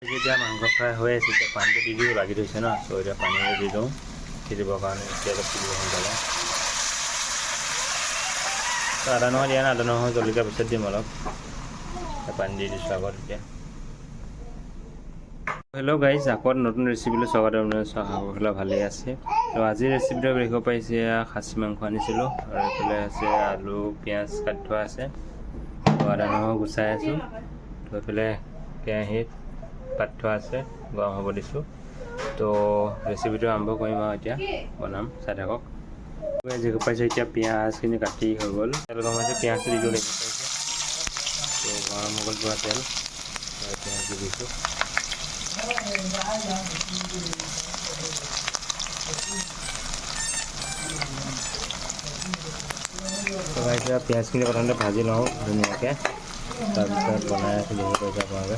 যেতিয়া মাংস ফ্ৰাই হৈ আছে তেতিয়া পানীটো দি দিওঁ লাগি ধৰিছে ন চ' এতিয়া পানীটো দি দিওঁ সিজিবৰ কাৰণে এতিয়া অলপ সিজিব সোনকালে ত' আদা নহৰু দিয়া নাই আদা নহৰু জলকীয়া পিছত দিম অলপ পানী দি দিছোঁ আগত এতিয়া হেল্ল' গাইজ আকৌ নতুন ৰেচিপিলৈ স্বাগত সকলো ভালেই আছে তো আজিৰ ৰেচিপিটো দেখিব পাৰিছে খাচী মাংস আনিছিলোঁ আৰু এইফালে আছে আলু পিঁয়াজ কাটি থোৱা আছে তো আদা নহৰু গুচাই আছোঁ তো এইফালে কেৰাহীত পাত থোৱা আছে গৰম হ'ব দিছোঁ তো ৰেচিপিটো আৰম্ভ কৰিম আৰু এতিয়া বনাম চাই থাকক দেখিব পাইছে এতিয়া পিঁয়াজখিনি কাটি হৈ গ'ল তেল গৰম হৈছে পিঁয়াজটো দি দিওঁ দেখি পাইছে তো গৰম হৈ গ'ল পুৰা তেল পিঁয়াজ দি দিছোঁ তো এতিয়া পিঁয়াজখিনি প্ৰথমতে ভাজি লওঁ ধুনীয়াকৈ তাৰপিছত বনাই আছোঁ দেখিব পাইছে আপোনালোকে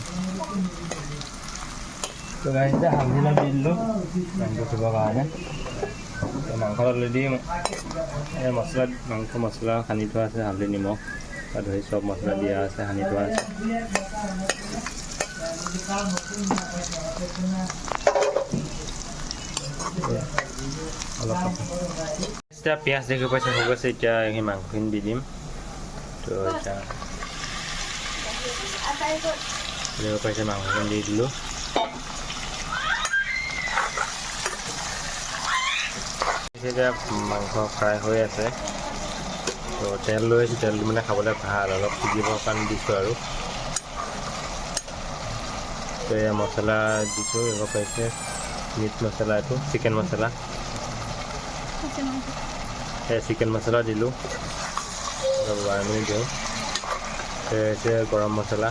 তো এতিয়া হালধি অলপ দি দিলোঁ মাংস থ'বৰ কাৰণে মাংস অলৰেডি মছলা মাংস মছলা সানি থোৱা আছে হালধি নিমখ বা ধৰি চব মছলা দিয়া আছে সানি থোৱা আছে অলপ এতিয়া পিঁয়াজ দেখিব পাইছে হৈ গৈছে এতিয়া সেই মাংসখিনি দি দিম তো এতিয়া দেখিব পাইছে মাংসখিনি দি দিলোঁ এতিয়া মাংস ফ্ৰাই হৈ আছে তো তেল লৈ আহিছোঁ তেলটো মানে খাবলৈ ভাল অলপ সিজিবৰ কাৰণে দিছোঁ আৰু তো এয়া মছলা দিছোঁ দেখিব পাইছে মিট মছলা এইটো চিকেন মছলা এই চিকেন মছলা দিলোঁ অলপ 12 মিনিট দিওঁ হৈছে গৰম মছলা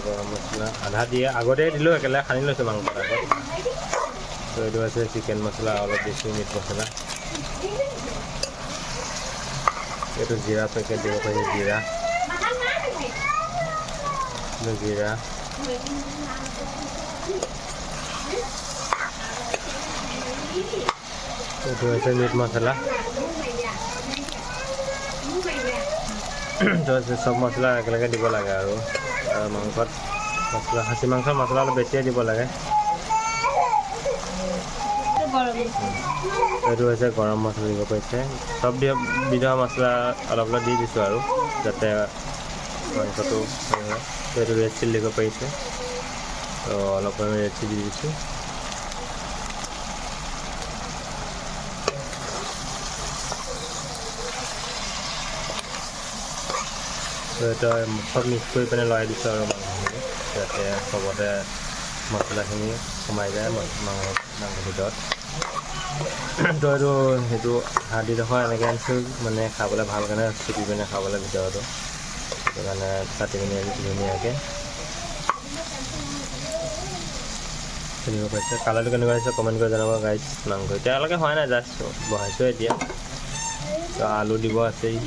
গৰম মছলা আধা দিয়ে আগতে দিলোঁ একেলগে সানি লৈছোঁ মাংসত আগত তো এইটো আছে চিকেন মছলা অলপ দিছোঁ মিট মছলা এইটো জিৰা পেকেট দিব পাৰি জিৰা এইটো হৈছে মিট মছলা তো চব মছলা একেলগে দিব লাগে আৰু মাংসত মছলা খাচী মাংসৰ মছলা অলপ বেছিয়ে দিব লাগে এইটো হৈছে গৰম মছলা দিব পাৰিছে চব বিধৰ মছলা অলপ অলপ দি দিছোঁ আৰু যাতে মাংসটো এইটো ৰেড চিলি দিব পাৰিছে তো অলপ আমি ৰেড চিলি দি দিছোঁ তো এইটো চব মিক্স কৰি পিনে লৰাই দিছোঁ আৰু মাংসখিনি যাতে চবতে মছলাখিনি সোমাই যায় মাংসৰ ভিতৰত তো এইটো সেইটো হাৰ্ডিডোখৰ এনেকৈ আনিছোঁ মানে খাবলৈ ভাল কাৰণে চুপি পিনে খাবলৈ ভিতৰতো সেইটো কাৰণে কাটি পিনি আনিছোঁ ধুনীয়াকৈ শুনিব পাৰিছে কালাৰটো কেনেকুৱা হৈছে কমেণ্ট কৰি জনাব গাইজ মাংস এতিয়ালৈকে হোৱা নাই জাষ্ট বহাইছোঁ এতিয়া তো আলু দিব আছেই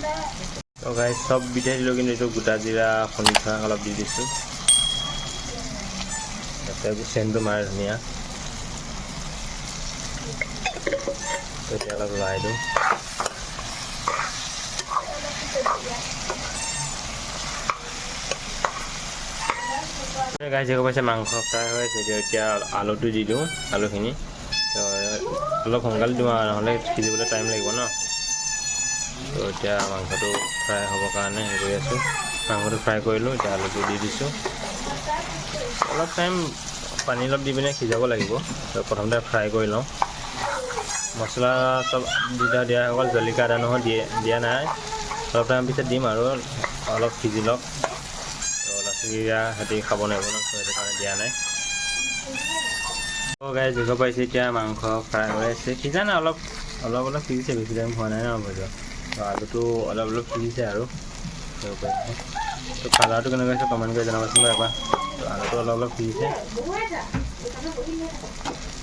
তো গাইজ চব বিধে দিলোঁ কিন্তু এইটো গোটা জিৰা খুন্দি থোৱা অলপ দি দিছোঁ যাতে চেণ্টটো মাৰে ধুনীয়া এতিয়া অলপ লৰাই দিওঁ গাইজ দেখিব পাইছে মাংস ফ্ৰাই হৈ আছে এতিয়া আলুটো দি দিওঁ আলুখিনি তো অলপ সোনকালে দিওঁ আৰু নহ'লে সিজিবলৈ টাইম লাগিব ন তো এতিয়া মাংসটো ফ্ৰাই হ'বৰ কাৰণে হেৰি কৰি আছোঁ মাংসটো ফ্ৰাই কৰিলোঁ এতিয়া আলুটো দি দিছোঁ অলপ টাইম পানী অলপ দি পিনে সিজাব লাগিব তো প্ৰথমতে ফ্ৰাই কৰি লওঁ মছলা চব দুটা দিয়া হৈ গ'ল জলকীয়া আদা নহৰু দিয়া নাই অলপ টাইম পিছত দিম আৰু অলপ সিজি লওক তো লাচিয়া সিহঁতি খাব নোৱাৰিব ন সেইটো কাৰণে দিয়া নাই তো গাইজ দেখিব পাইছে এতিয়া মাংস ফ্ৰাই হৈ আছে সিজা নাই অলপ সিজিছে বেছি টাইম হোৱা নাই ন ভজা তো আলুটো অলপ সিজিছে আৰু দেখিব পাইছে তো কালাৰটো কেনেকুৱা হৈছে কমেণ্ট কৰি জনাবচোন বাৰু এবাৰ তো আলুটো অলপ সিজিছে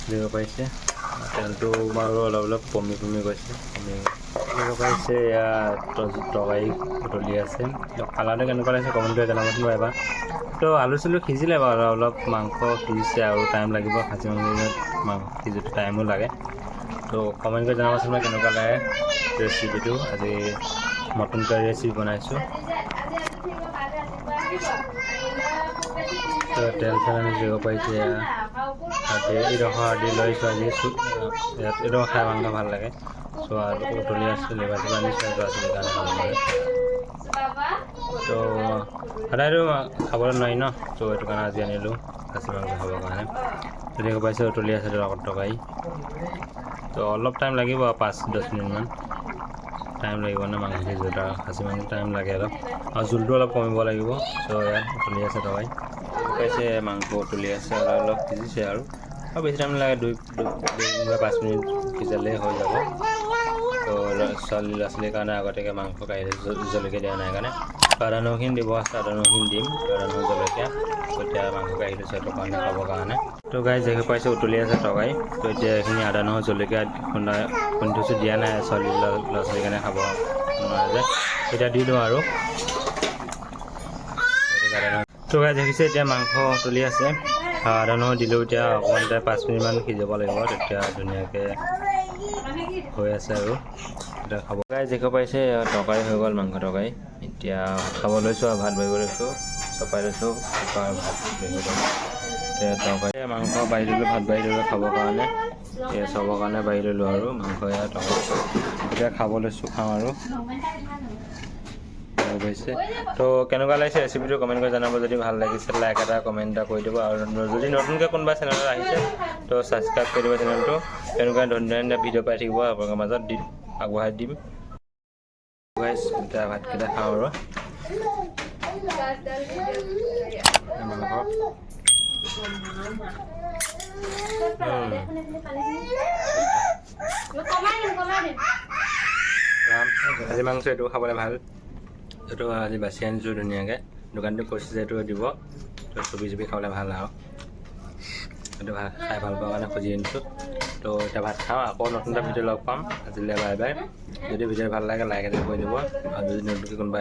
দেখিব পাইছে তেলটো বাৰু অলপ কমি গৈছে দেখিব পাইছে ইয়াত তৰকাৰী উতলি আছে তো কালাৰটো কেনেকুৱা লাগিছে কমেণ্ট কৰি জনাবচোন বাৰু এবাৰ তো আলু চালু সিজিলে বাৰু অলপ মাংস সিজিছে আৰু টাইম লাগিব খাচী মাংস সিজোতে টাইমো লাগে তো কমেণ্ট কৰি জনাবচোন বাৰু কেনেকুৱা লাগে ৰেচিপিটো আজি নতুনকৈ ৰেচিপি বনাইছোঁ তো তেল চেল আমি দিব পাৰিছে এইডোখৰ আদি লৈছোঁ আজি ইয়াত এইডোখৰ খাই মাংস ভাল লাগে চ' আৰু উতলি আছে লেবাৰ চেবাৰ আনিছোঁ ল'ৰা-ছোৱালীৰ কাৰণে খাব পাৰে তো সদায়তো খাবলৈ নোৱাৰি ন ত' সেইটো কাৰণে আজি আনিলোঁ খাচী মাংস খাবৰ কাৰণে তো দেখা পাইছে উতলি আছে তৰকাৰী তো অলপ টাইম লাগিব 5-10 মিনিটমান টাইম লাগিব ন মাংস সিজোঁতে খাচী মাংস টাইম লাগে অলপ আৰু জোলটো অলপ কমিব লাগিব চ' ইয়াত উতলি আছে তৰকাৰী পাইছে মাংস উতলি আছে আৰু অলপ সিজিছে আৰু বেছি টাইম লাগে 2-5 মিনিট সিজালেই হৈ যাব তো ল'ৰা-ছোৱালীৰ কাৰণে আগতীয়াকৈ মাংস কাঢ়ি জলকীয়া দিয়া নাই কাৰণে আদা নহৰুখিনি দিব আছে আদা নহৰুখিনি দিম আদা নহৰু জলকীয়া এতিয়া মাংস কাঢ়ি লৈছোঁ সেইটো কাৰণে খাবৰ কাৰণে তো গাইজ দেখি পাইছে উতলি আছে তৰকাৰী তো এতিয়া এইখিনি আদা নহৰু জলকীয়া খুন্দি থৈছোঁ দিয়া নাই ল'ৰা-ছোৱালীৰ কাৰণে খাব নোৱাৰে যে এতিয়া দি দিওঁ আৰু তো গাইজ দেখিছে এতিয়া মাংস উতলি আছে আদা নহৰু দিলেও এতিয়া অকণমান 5 মিনিটমান সিজাব লাগিব তেতিয়া ধুনীয়াকৈ হৈ আছে আৰু এতিয়া খাব গাইজ দেখিব পাইছে তৰকাৰী হৈ গ'ল মাংস তৰকাৰী এতিয়া খাব লৈছোঁ আৰু ভাত বাঢ়িব লৈছোঁ চপাই লৈছোঁ কুকাৰ ভাত বাঢ়িব লৈছোঁ এতিয়া তৰকাৰী মাংস বাঢ়ি দিলোঁ ভাত বাঢ়ি দিলোঁ খাবৰ কাৰণে এতিয়া চবৰ কাৰণে বাঢ়ি ল'লোঁ আৰু মাংস ইয়াত তৰকাৰী এতিয়া খাব লৈছোঁ খাওঁ আৰু হৈছে তো কেনেকুৱা লাগিছে ৰেচিপিটো কমেণ্ট কৰি জনাব যদি ভাল লাগিছে লাইক এটা কমেণ্ট এটা কৰি দিব আৰু যদি নতুনকৈ কোনোবা চেনেলত আহিছে তো ছাবস্ক্ৰাইব কৰি দিব চেনেলটো তেনেকুৱা ধুনীয়া ভিডিঅ' পাই থাকিব আপোনালোকৰ মাজত আগবঢ়াই দিম গাইজ এতিয়া ভাতকেইটা খাওঁ আৰু খাচী মাংস এইটো খাবলৈ ভাল এইটো আজি বাছি আনিছোঁ ধুনীয়াকৈ দোকানটো কৈছে যে এইটো দিব তো চুপি খাবলৈ ভাল আৰু এইটো ভাত খাই ভাল পোৱাৰ কাৰণে খুজি আনিছোঁ তো এতিয়া ভাত খাওঁ আকৌ নতুন এটা ভিডিঅ' লগ পাম আজিলৈ বাই বাই যদি ভিডিঅ' ভাল লাগে লাইক এটা কৰি দিব আৰু যদি নতুনকৈ কোনোবা